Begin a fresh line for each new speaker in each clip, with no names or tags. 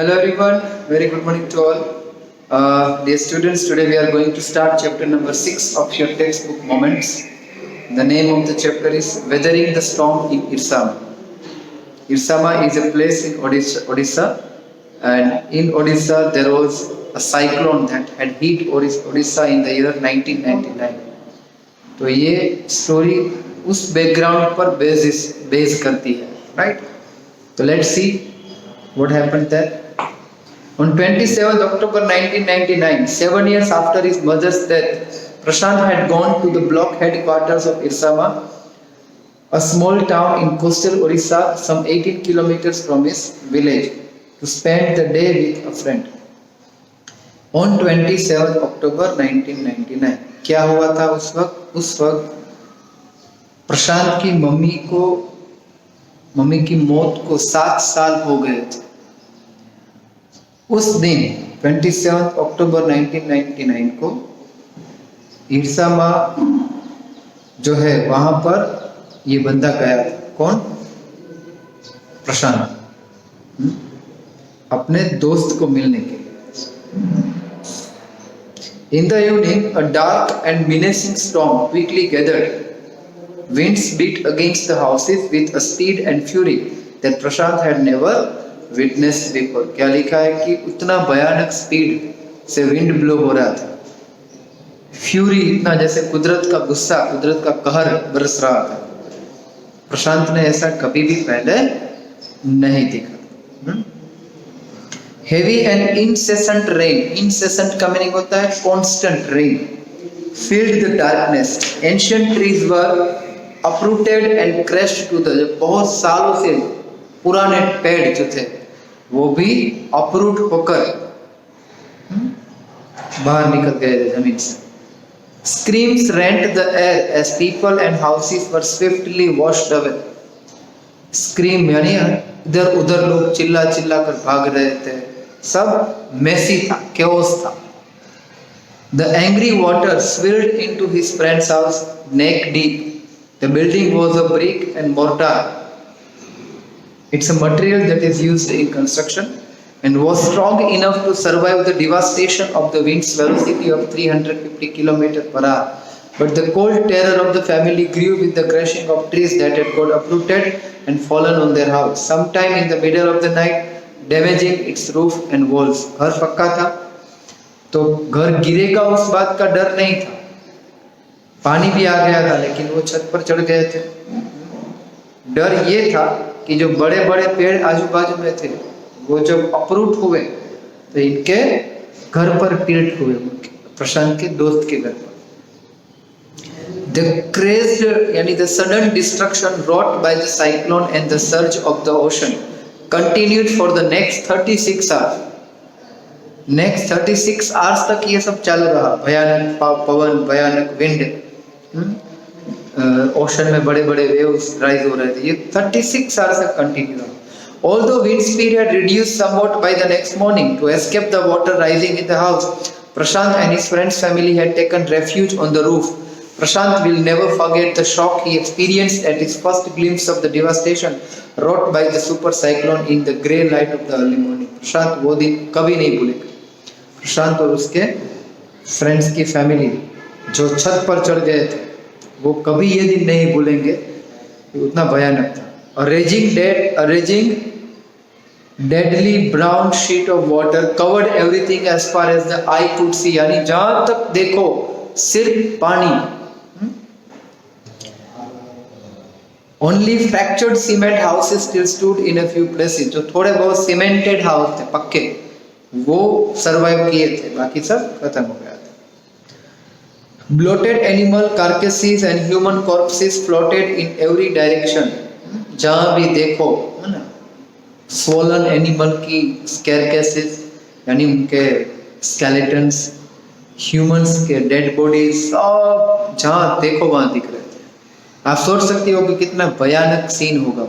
Hello everyone, very good morning to all. Dear students, today we are going to start chapter number 6 of your textbook Moments. The name of the chapter is Weathering the Storm in Irsama. Irsama is a place in Odisha, and in Odisha there was a cyclone that had hit Odisha in the year 1999. तो ये story उस background पर base करती है, right? तो let's see what happened there. On 27th October 1999, 7 years after his mother's death, Prashant had gone to the block headquarters of Irsama, a small town in coastal Odisha, some 18 kilometers from his village, to spend the day with a friend. On 27th October 1999, क्या हुआ था उस वक्त प्रशांत की mummy की मौत को 7 साल हो गए थे। उस दिन 27 अक्टूबर 1999 को इरसामा जो है वहां पर ये बंदा गया था। कौन? प्रशांत, अपने दोस्त को मिलने के लिए। In the evening, a dark and menacing storm quickly gathered. Winds beat against the houses with a speed and fury that Prashant had never witnessed before. क्या लिखा है कि उतना भयानक स्पीड से विंड ब्लो हो रहा था, फ्यूरी इतना जैसे कुदरत का गुस्सा, कुदरत का कहर बरस रहा था। प्रशांत ने ऐसा कभी भी पहले नहीं देखा। Heavy and incessant rain, incessant का मीनिंग होता है constant rain, filled the darkness. Ancient trees were uprooted and crushed to the, बहुत सालों से पुराने पेड़ जो थे वो भी अपरूट होकर बाहर निकल गए थे जमीन से। Screams rent the air as people and houses were swiftly washed away. Scream यानी इधर उधर लोग चिल्ला चिल्ला कर भाग रहे थे, सब मेसी था, chaos था। The angry water swirled into his friend's house neck deep. The building was a brick and mortar. It's a material that is used in construction and was strong enough to survive the devastation of the wind's velocity of 350 km per hour. But the cold terror of the family grew with the crashing of trees that had got uprooted and fallen on their house, sometime in the middle of the night, damaging its roof and walls. घर पक्का था तो घर गिरेगा उस बात का डर नहीं था, पानी भी आ गया था लेकिन वो छत पर चढ़ गए थे। डर ये था कि जो बड़े बड़े पेड़ आजू बाजू में थे वो जब अपरूट हुए तो इनके घर पर टिल्ट हुए, प्रशांत के दोस्त के घर पर। The crazed यानी the sudden destruction wrought by the cyclone and the surge of the ocean continued for the next 36 hours. Next 36 hours तक ये सब चल रहा, भयानक पवन, भयानक विंड, ओशन में बड़े बड़े वेव्स राइज हो रहे थे। ये 36 आवर्स तक कंटिन्यू रहा। Although wind speed had reduced somewhat by the next morning to escape the water rising in the house, Prashant and his friend's family had taken refuge on the roof. Prashant will never forget the shock he experienced at his first glimpse of the devastation wrought by the super cyclone in the grey light of the early morning. प्रशांत वो दिन कभी नहीं भूलेगा। प्रशांत और उसके friends की family जो छत पर चढ़ गए थे वो कभी ये दिन नहीं भूलेंगे, उतना भयानक था। A raging deadly brown sheet of water covered everything as far as the eye could see, यानी जहां तक देखो सिर्फ पानी। Only fractured cement houses still stood in a few places. जो थोड़े बहुत सीमेंटेड हाउस थे पक्के वो सरवाइव किए थे, बाकी सब खत्म हो गया था। Bloated animal carcasses and human corpses floated in every direction. जहाँ भी देखो है ना, swollen animal की carcasses यानी उनके skeletons, humans के dead bodies, सब जहाँ देखो वहाँ दिख रहे थे। आप सोच सकते हो कि कितना भयानक सीन होगा।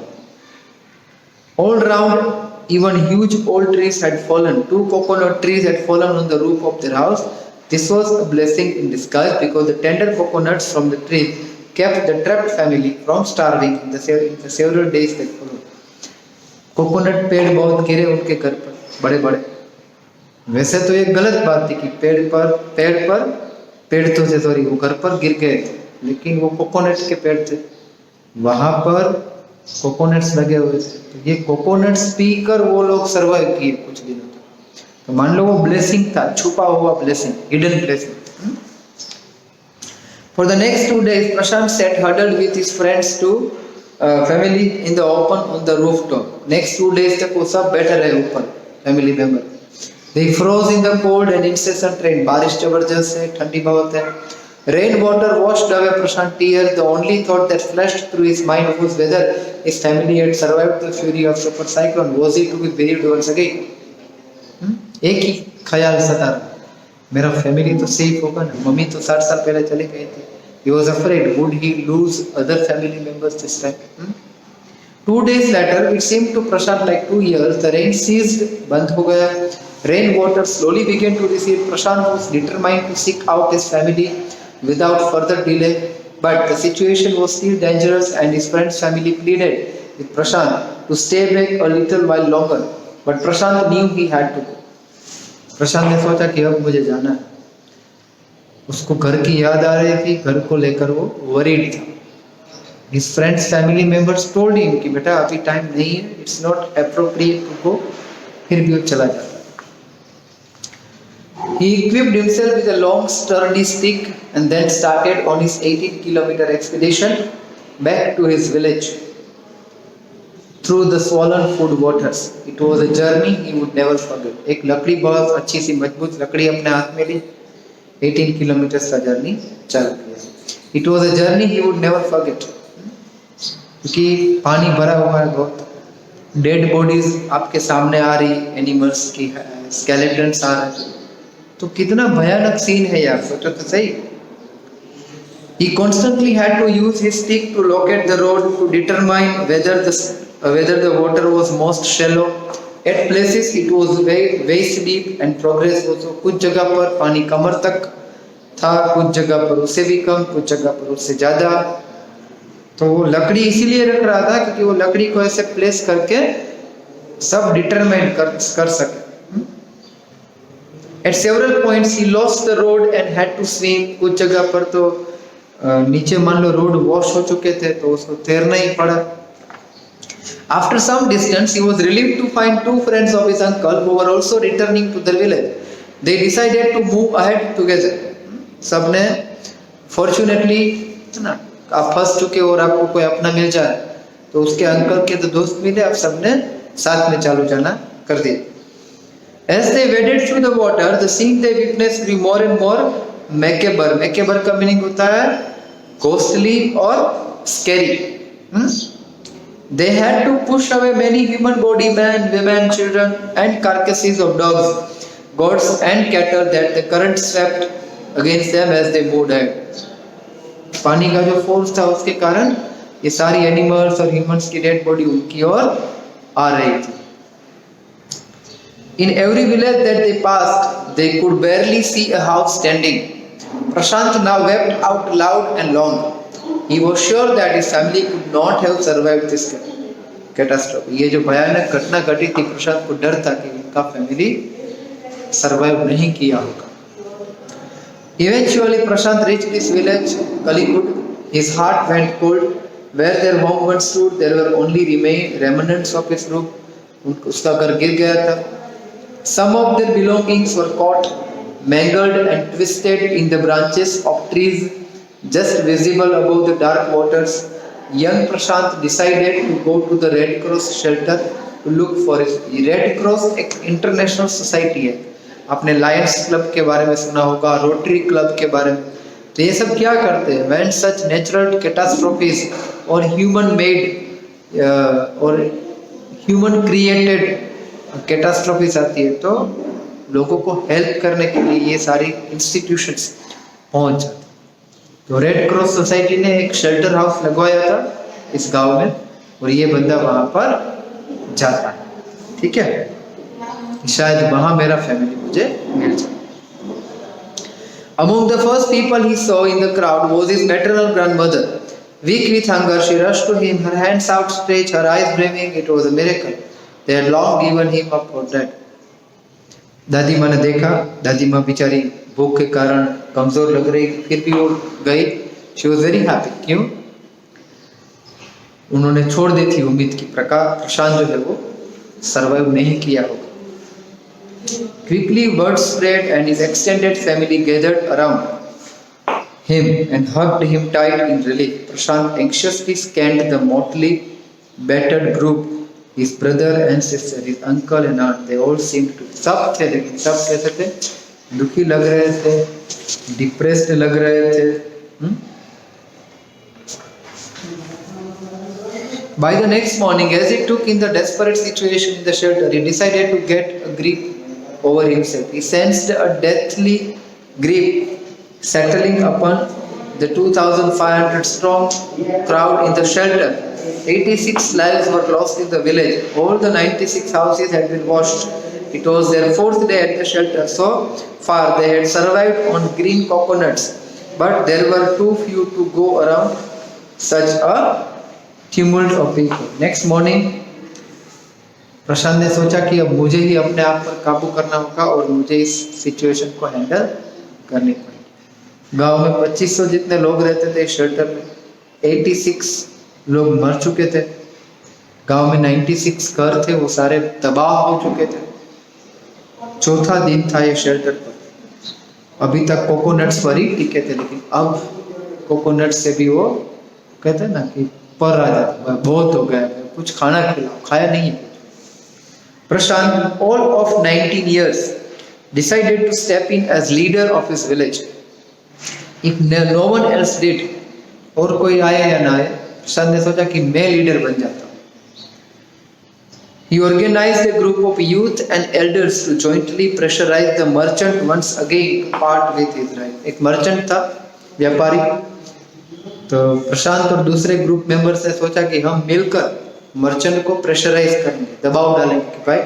All round, even huge old trees had fallen. 2 coconut trees had fallen on the roof of their house. This was a blessing in disguise because the tender coconuts from the trees kept the trapped family from starving in the several days that followed. Coconut पेड़ बहुत गिरे उनके घर पर, बड़े बड़े। वैसे तो ये गलत बात थी कि पेड़ तो थे, सॉरी, वो घर पर गिर गए थे, लेकिन वो कोकोनट के पेड़ थे, वहां पर कोकोनट्स लगे हुए थे, तो ये कोकोनट्स पीकर वो लोग सर्वाइव किए कुछ दिनों तक। तो मान लो वो ब्लेसिंग था, छुपा हुआ blessing, hidden blessing. For the next 2 days, Prashant sat huddled with his friends to family in the open on the rooftop. Next 2 days तक वो सब बैठे रहे ऊपर, family member. They froze in the cold and incessant rain. बारिश जबरदस्त है, ठंडी बहुत है। Rain water washed away Prashant's tears. The only thought that flashed through his mind was whether his family had survived the fury of super cyclone. Was he to be buried once again? एक ही ख्याल सता रहा, मेरा family तो safe होगा ना, mummy तो 60 साल पहले चले गए थे। He was afraid, would he lose other family members this time? 2 days later, it seemed to Prashant like 2 years. The rain ceased, बंद हो गया। Rain water slowly began to recede. Prashant was determined to seek out his family without further delay, but the situation was still dangerous, and his friend's family pleaded with Prashant to stay back a little while longer. But Prashant knew he had to go. प्रशांत ने सोचा कि अब मुझे जाना है। उसको घर की याद आ रही थी, घर को लेकर वो वरीड था। His friends, family members told him कि बेटा अभी टाइम नहीं है, it's not appropriate to go, फिर भी वो चला जाता। He equipped himself with a long sturdy stick and then started on his 18-kilometer expedition back to his village through the swollen food waters. It was a journey he would never forget. एक लकड़ी, बहुत अच्छी सी मजबूत लकड़ी अपने हाथ में ली, 18 kilometre का जर्नी चल गया। It was a journey he would never forget. क्योंकि पानी भरा हुआ है बहुत, डेड बॉडीज आपके सामने आ रही, एनिमल्स की स्केलेटन्स आ रहे, तो कितना भयानक सीन है यार, सोचो तो सही। He constantly had to use his stick to locate the road to determine whether the water was most shallow. At places it was waist deep and progress was, कुछ जगह पर पानी कमर तक था, कुछ जगह पर उससे भी कम, कुछ जगह पर उससे ज़्यादा। तो वो लकड़ी इसीलिए रख रहा था क्योंकि वो लकड़ी को ऐसे प्लेस करके सब डिटरमाइन कर सके। At several points he lost the road and had to swim. कुछ जगह पर तो नीचे मान लो रोड वॉश हो चुके थे, तो उसको तैरना ही पड़ा। After some distance, he was relieved to find 2 friends of his uncle who were also returning to their village. They decided to move ahead together. सबने fortunately ना, आप फंस चुके हो और आपको कोई अपना मिल जाए, तो उसके अंकल के तो दोस्त मिले, आप सबने साथ में चालू जाना कर दिया। As they waded through the water, the scene they witnessed grew more and more macabre. Macabre का मीनिंग होता है ghostly और scary. They had to push away many human body, men, women, children, and carcasses of dogs, goats, and cattle that the current swept against them as they moved ahead. पानी का जो force था उसके कारण ये सारी animals और humans की डेड बॉडी उनकी ओर आ रही थी। In every village that they passed, they could barely see a house standing. Prashant now wept out loud and long. He was sure that his family could not have survived this catastrophe. ये जो भयानक घटना घटी थी, प्रशांत को डर था कि उनका फैमिली सर्वाइव नहीं किया होगा। Eventually, Prashant reached this village, Kalikut. His heart went cold. Where their home once stood, there were only remnants of his roof. उसका घर गिर गया था। Some of their belongings were caught, mangled and twisted in the branches of trees just visible above the dark waters. Young Prashant decided to go to the Red Cross shelter to look for it. Red Cross एक international society है, आपने Lions club के बारे में सुना होगा, rotary club के बारे में। तो ये सब क्या करते हैं, when such natural catastrophes or human made और human created कैटास्ट्रोफीज आती है, तो लोगों को हेल्प करने के लिए ये सारी इंस्टीट्यूशंस पहुंच जाती। तो रेड क्रॉस सोसाइटी ने एक शेल्टर हाउस लगवाया था इस गांव में, और ये बंदा वहां पर जाता है, ठीक है, शायद वहां मेरा फैमिली मुझे मिल जाए। Among the first people he saw in the crowd was his maternal grandmother. Weak with hunger, she rushed to him, her hands outstretched, her eyes brimming. It was a miracle. They had long given him up for dead. दादी माँ ने देखा, दादी माँ बेचारी भूख के कारण कमजोर लग रही, फिर भी वो गई। She was very happy. क्यों? उन्होंने छोड़ दी थी उम्मीद की प्रशांत जो है वो सर्वाइव नहीं किया होगा। Quickly word spread and his extended family gathered around him and hugged him tight in relief. Prashant anxiously scanned the motley, battered group. His brother and sister, his uncle and aunt, they all seemed to सब थे, लेकिन सब कैसे थे? दुखी लग रहे थे, डिप्रेस्ड लग रहे थे। By the next morning, as he took in the desperate situation in the shelter, he decided to get a grip over himself. He sensed a deathly grip settling upon the 2,500 strong crowd in the shelter. 86 lives were lost in the village. All the 96 houses had been washed. It was their fourth day at the shelter. So far, they had survived on green coconuts, but there were too few to go around such a tumult of people. Next morning, प्रशांत ने सोचा कि अब मुझे ही अपने आप पर काबू करना होगा और मुझे इस सिचुएशन को हैंडल करनी पड़ेगी। गांव में 2500 जितने लोग रहते थे शेल्टर में, 86 लोग मर चुके थे। गांव में 96 घर थे, वो सारे तबाह हो चुके थे। चौथा दिन था ये शेल्टर पर। अभी तक कोकोनट्स पर ही टिके थे, लेकिन अब कोकोनट से भी वो कहते हैं ना कि पर आ जाता, बहुत हो गया, कुछ खाना खिलाओ, खाया नहीं है। Prashant, all of 19 years, decided to step in as leader of his village. If no one else did, और कोई आए या ना आए, प्रशांत ने सोचा कि मैं लीडर बन जाता हूँ। He organized a group of youth and elders to jointly pressurize the merchant once again to part with his right. एक merchant था, व्यापारी। तो प्रशांत और दूसरे ग्रुप मेंबर्स ने सोचा कि हम मिलकर मर्चेंट को प्रेशराइज करेंगे, दबाव डालेंगे कि भाई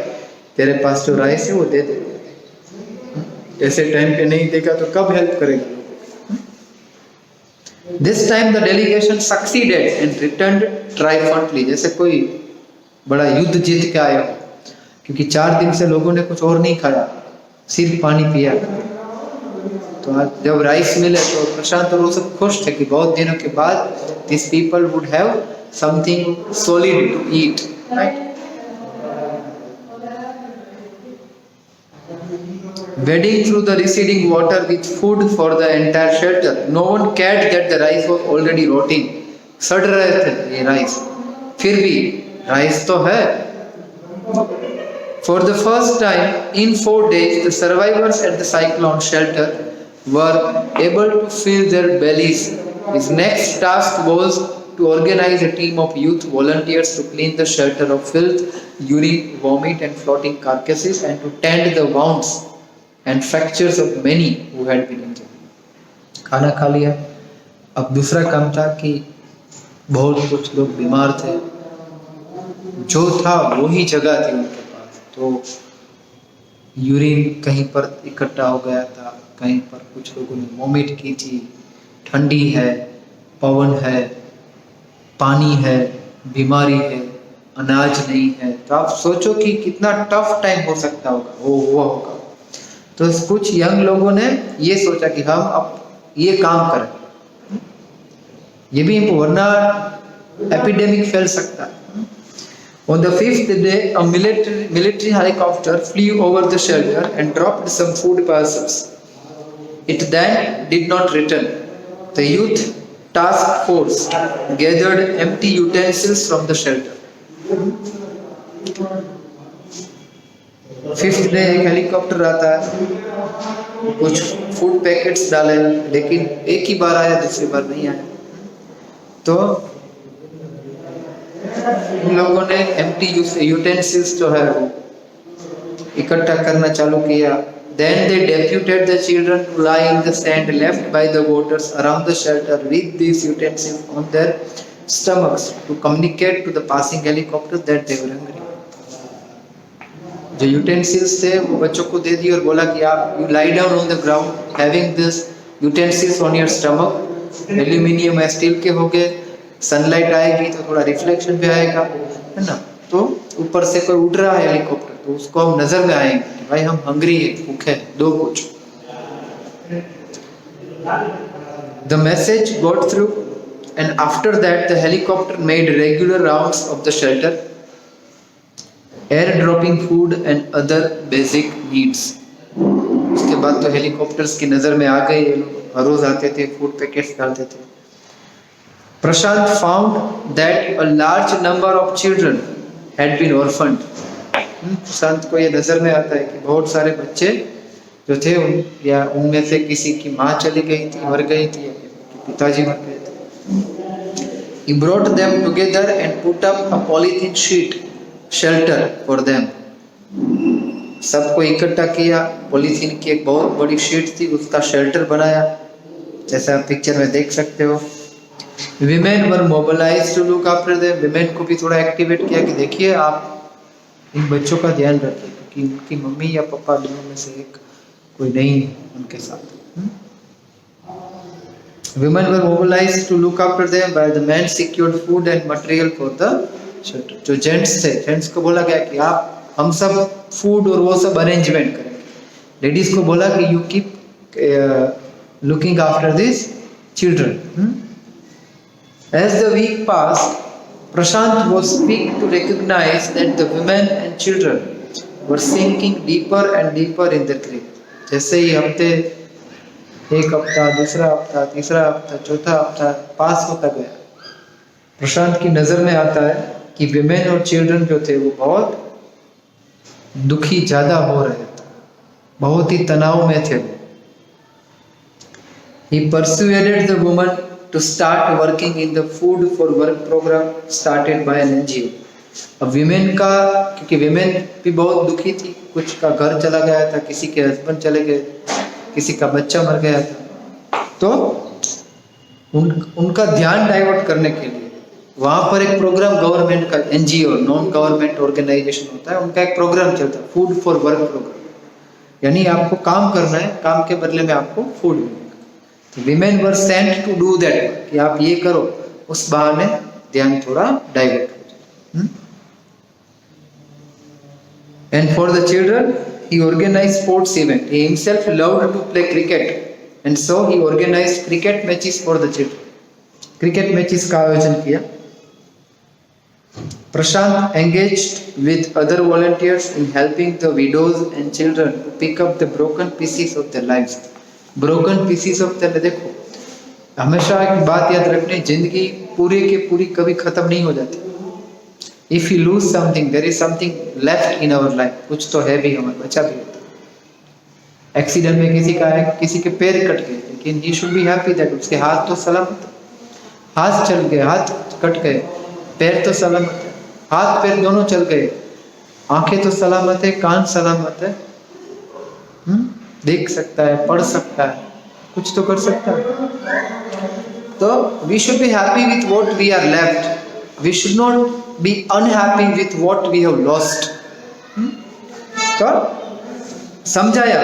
तेरे पास जो राइस है वो दे दे, ऐसे टाइम पे नहीं देगा तो कब हेल्प करेगा। This time the delegation succeeded and returned triumphantly, जैसे कोई बड़ा युद्ध जीत के आया हो, क्योंकि 4 दिन से लोगों ने कुछ और नहीं खाया, सिर्फ पानी पिया। तो आज जब राइस मिले तो प्रशांत और वो सब खुश थे कि बहुत दिनों के बाद this people would have something solid to eat, right? Wading through the receding water with food for the entire shelter, no one cared that the rice was already rotting. सड़ रहे थे ये राइस, फिर भी राइस तो है। For the first time in 4 days, the survivors at the cyclone shelter were able to fill their bellies. His next task was to organize a team of youth volunteers to clean the shelter of filth, urine, vomit and floating carcasses, and to tend the wounds and fractures of many who had been injured. खाना खा लिया, अब दूसरा काम था कि बहुत कुछ लोग बीमार थे, जो था वो ही जगह थी उनके पास, तो यूरिन कहीं पर इकट्ठा हो गया था, कहीं पर कुछ लोगों ने वोमिट की थी, ठंडी है, पवन है, पानी है, बीमारी है, अनाज नहीं है। तो आप सोचो कि कितना टफ टाइम हो सकता होगा, वो हुआ होगा। तो कुछ यंग लोगों ने ये सोचा कि हम अब ये काम करें, ये भी वरना एपिडेमिक फैल सकता है। On the 5th day, a military helicopter flew over the shelter and dropped some food parcels. It then did not return. The youth task force gathered empty utensils from the shelter. 5th day एक helicopter आता है, कुछ food packets डाले, लेकिन एक ही बार आया, दूसरी बार नहीं आया। तो उन लोगों ने एम्प्टी यूटेंसिल्स जो है वो इकट्ठा करना चालू किया। Then they deputed the children to lie in the sand left by the voters around the shelter with these utensils on their stomachs to communicate to the passing helicopter that they were hungry. जो utensils थे वो बच्चों को दे दिए और बोला कि आप you lie down on the ground having this utensils on your stomach. Aluminium या स्टील के होंगे, सनलाइट आएगी तो थोड़ा रिफ्लेक्शन भी आएगा, है ना। तो ऊपर से कोई उड़ रहा है हेलीकॉप्टर तो उसको हम नजर में आएंगे भाई हम हंग्री है, भूखे, दो कुछ। The message got through, and after that the helicopter made regular rounds of the shelter, airdropping food and other basic needs. उसके बाद तो हेलीकॉप्टर्स की नज़र में आ गए, ये लोग हर रोज आते थे, फूड पैकेट्स डालते थे। Prashant found that a large number of children had been orphaned. प्रशांत को ये नजर में आता है कि बहुत सारे बच्चे जो थे या उनमें से किसी की माँ चली गई थी, मर गई थी, या पिताजी मर गए थे। He brought them together and put up a polythene sheet shelter for them. सबको इकट्ठा किया, पॉलीथीन की एक बहुत बड़ी शीट थी, उसका शेल्टर बनाया, जैसा आप पिक्चर में देख सकते हो। Women were mobilized to look after them. Women को भी थोड़ा एक्टिवेट किया कि देखिए आप इन बच्चों का ध्यान रखिए, क्योंकि उनकी मम्मी या पापा दोनों में से एक कोई नहीं है उनके साथ। Women were mobilized to look after them, while the men secured food and material for the shelter. जो जेंट्स थे, जेंट्स को बोला गया कि आप हम सब फूड और वो सब अरेंजमेंट करेंगे। लेडीज को बोला कि you keep looking after this children. As the week passed, Prashant was quick to recognize that the women and children were sinking deeper and deeper in the grave. जैसे ही हफ्ते, एक हफ्ता, दूसरा हफ्ता, तीसरा हफ्ता, चौथा हफ्ता पास होता गया, प्रशांत की नजर में आता है कि विमेन और चिल्ड्रन जो थे वो बहुत दुखी ज्यादा हो रहे थे, बहुत ही तनाव में थे। He persuaded the woman to start working in the food for work program started by an NGO. अब विमेन का, क्योंकि विमेन भी बहुत दुखी थी, कुछ का घर चला गया था, किसी के हस्बैंड चले गए, किसी का बच्चा मर गया था, तो उनका ध्यान डाइवर्ट करने के लिए वहाँ पर एक प्रोग्राम गवर्नमेंट का, एनजीओ नॉन गवर्नमेंट ऑर्गेनाइजेशन होता है, उनका एक प्रोग्राम चलता है, फूड फॉर वर्क प्रोग्राम। यानी आपको काम करना है, काम के बदले में आपको फूड मिलेगा। तो women were sent to do that, कि आप ये करो, उस बहाने ध्यान थोड़ा डाइवर्ट हो जाए। And for the children he organized sports event. He himself loved to play cricket, and so he organized cricket matches for the children. Cricket matches का आयोजन किया। Prashant engaged with other volunteers in helping the widows and children to pick up the broken pieces of their lives. Broken pieces of their, देखो हमेशा एक बात याद रखनी, जिंदगी पूरी की पूरी कभी खत्म नहीं हो जाती। If you lose something, there is something left in our life. कुछ तो है भी, हमारा बचा भी होता है। एक्सीडेंट में किसी का है, किसी के पैर कट गए, लेकिन he should be happy that उसके हाथ तो सलामत है, हाथ चल गए, हाथ कट गए, पैर तो सलामत है, हाथ पैर दोनों चल गए, आंखें तो सलामत है, कान सलामत है, देख सकता है, पढ़ सकता है, कुछ तो कर सकता है। तो we should be happy with what we are left. We should not be unhappy with what we have lost. तो समझाया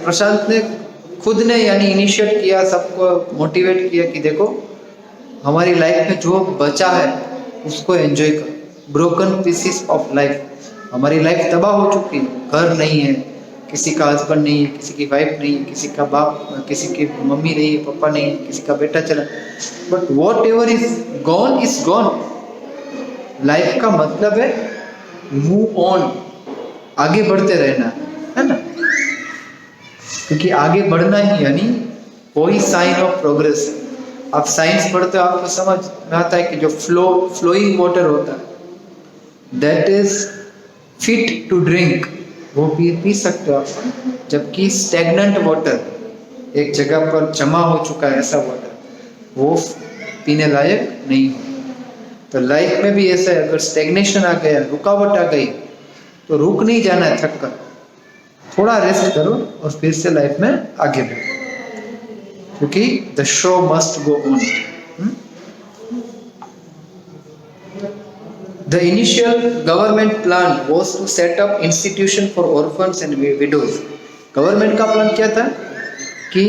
प्रशांत ने, खुद ने यानी इनिशिएट किया, सबको मोटिवेट किया कि देखो हमारी लाइफ में जो बचा है उसको एंजॉय करो। ब्रोकन पीसेस ऑफ लाइफ, हमारी लाइफ तबाह हो चुकी है, घर नहीं है, किसी का हस्बैंड नहीं है, किसी की वाइफ नहीं है, किसी का बाप, किसी की मम्मी नहीं है, पापा नहीं है, किसी का बेटा चला, but what ever is gone. Life का मतलब है मूव ऑन, आगे बढ़ते रहना है ना, क्योंकि आगे बढ़ना ही यानी वही साइन ऑफ प्रोग्रेस। आप साइंस पढ़ते हो, आपको समझ में आता है कि जो फ्लोइंग वाटर होता है that is fit to drink, वो पी सकते हो आप, जबकि स्टेगनेंट वाटर, एक जगह पर जमा हो चुका है ऐसा वाटर, वो पीने लायक नहीं हो। तो लाइफ में भी ऐसा है, अगर स्टेग्नेशन आ गया, रुकावट आ गई, तो रुक नहीं जाना है, थक कर थोड़ा रेस्ट करो और फिर से लाइफ में आगे बढ़ो, क्योंकि the show must go on. The initial government plan was to set up institution for orphans and widows. Government का प्लान क्या था कि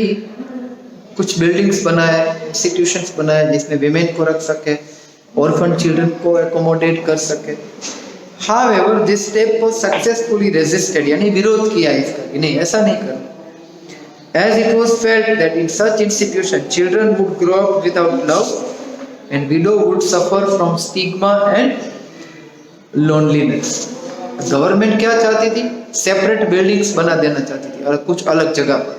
कुछ बिल्डिंग्स बनाए, इंस्टीट्यूशंस बनाए जिसमें विमेन को रख सके, ऑर्फन चिल्ड्रन को एकोमोडेट कर सके, However, this step was successfully resisted, यानी विरोध किया इसका कि नहीं ऐसा नहीं करना. As it was felt that in such institution children would grow up without love and widow would suffer from stigma and loneliness. Government क्या चाहती थी? सेपरेट बिल्डिंग्स बना देना चाहती थी और कुछ अलग जगह पर.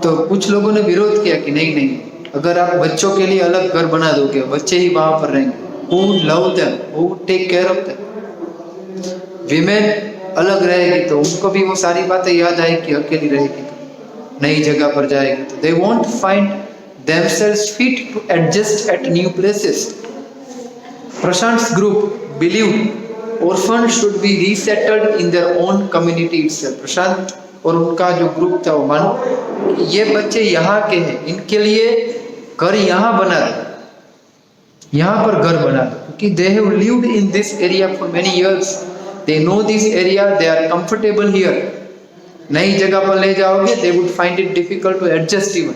तो कुछ लोगों ने विरोध किया कि नहीं, अगर आप बच्चों के लिए अलग घर बना दोगे, बच्चे ही वहां पर रहेंगे, who would love them, who would take care of them. Women अलग रहेगी तो उनको भी वो सारी बातें याद आएगी, अकेली रहेगी तो नई जगह पर जाएगी तो they won't find themselves fit to adjust at new places. Prashant's group believed orphans should be resettled in their own community itself. प्रशांत और उनका जो ग्रुप था वो मान ये बच्चे यहाँ के हैं, इनके लिए घर यहाँ बना दो, यहाँ पर घर बना दो, क्योंकि they have lived in this area for many years. They know this area, they are comfortable here. नई जगह पर ले जाओगे, they would find it difficult to adjust even.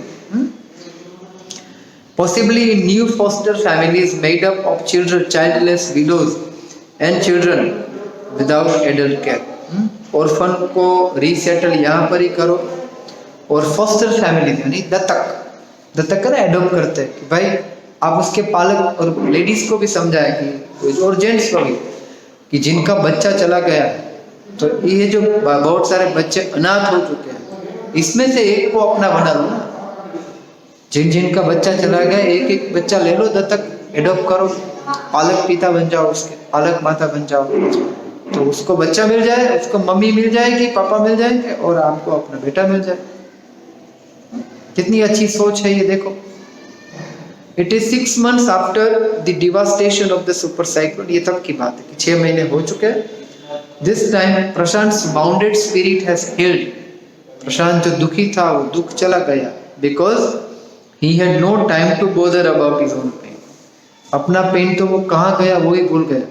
Possibly in new foster families made up of children, childless widows and children without adult care. Orphan को resettle यहाँ पर ही करो और फॉस्टर फैमिली यानी दत्तक कर एडॉप्ट करते हैं कि भाई आप उसके पालक और लेडीज को भी समझाए कि और जेंट्स को भी कि जिनका बच्चा चला गया तो ये जो बहुत सारे बच्चे अनाथ हो चुके हैं इसमें से एक को अपना बना लो ना. जिनका बच्चा चला गया एक बच्चा ले लो, दत्तक एडॉप्ट करो, पालक पिता बन जाओ, उसके पालक माता बन जाओ, तो उसको बच्चा मिल जाए, उसको मम्मी मिल जाएगी, पापा मिल जाएंगे और आपको अपना बेटा मिल जाए. कितनी अच्छी सोच है ये देखो. It is 6 months after the devastation of the super cyclone. ये तब की बात है कि 6 महीने हो चुके हैं. This time प्रशांत's wounded spirit has healed. प्रशांत जो दुखी था वो दुख चला गया because he had no time to bother about his own pain. अपना पेन तो वो कहाँ गया वो ही भूल गया.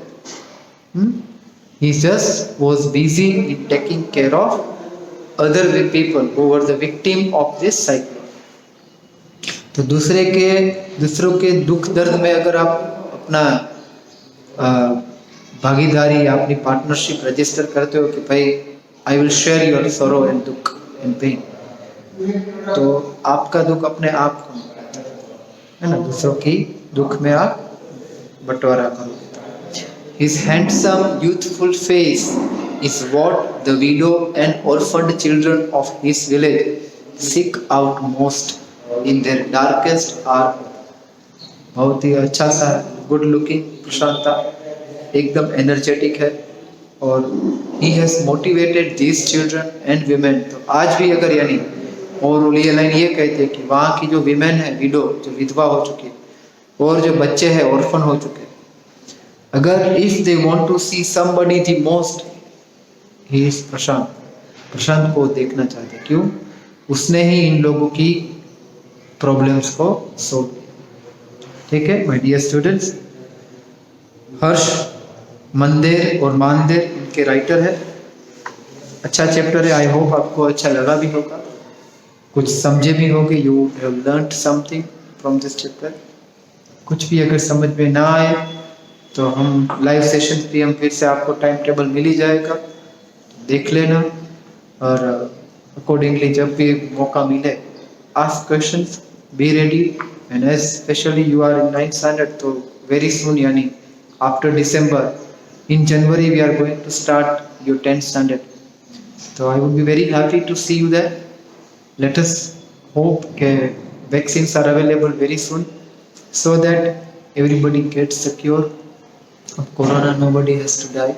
He just was busy in taking care of other people who were the victim of this cyclone. तो दूसरों के दुख दर्द में अगर आप अपना भागीदारी या अपनी पार्टनरशिप रजिस्टर करते हो कि भाई I will share your sorrow and दुख एंड पेन, तो आपका दुख अपने आप को है ना, दूसरों की दुख में आप बंटवारा करोगे. His handsome youthful face is what the widow and orphaned children of his village seek out most in their darkest hour. बहुत ही अच्छा सा गुड लुकिंग प्रशांत था, एकदम एनर्जेटिक है और he has motivated these children and women. तो आज भी अगर यानी और ये लाइन ये कहते हैं कि वहाँ की जो विमेन है, विडो जो विधवा हो चुकी है और जो बच्चे हैं ऑर्फन हो चुके हैं, अगर if they want to see somebody the most he is Prashant को देखना चाहते. क्यों? उसने ही इन लोगों की प्रॉब्लम्स को सोल्व किया. ठीक है माय डियर स्टूडेंट्स, हर्ष मंदिर और मानदेर इनके राइटर है. अच्छा चैप्टर है, आई होप आपको अच्छा लगा भी होगा, कुछ समझे भी होंगे. You have learned something from this chapter. कुछ भी अगर समझ में ना आए तो हम लाइव सेशन पे हम फिर से आपको टाइम टेबल मिल ही जाएगा, देख लेना और अकॉर्डिंगली जब भी मौका मिले ask questions, be ready. And as specially you are in 9th standard, तो वेरी सून यानी after December in January we are going to start your 10th standard. तो I would be very happy to see you there. Let us hope के vaccines are available very soon so that everybody gets secure of corona, nobody has to die,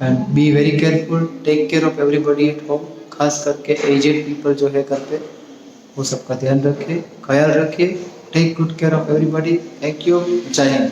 and be very careful, take care of everybody at home. खास करके aged people जो है घर पे वो सबका ध्यान रखिए, ख्याल रखिए. Take good care of everybody. Thank you. जय हिंद.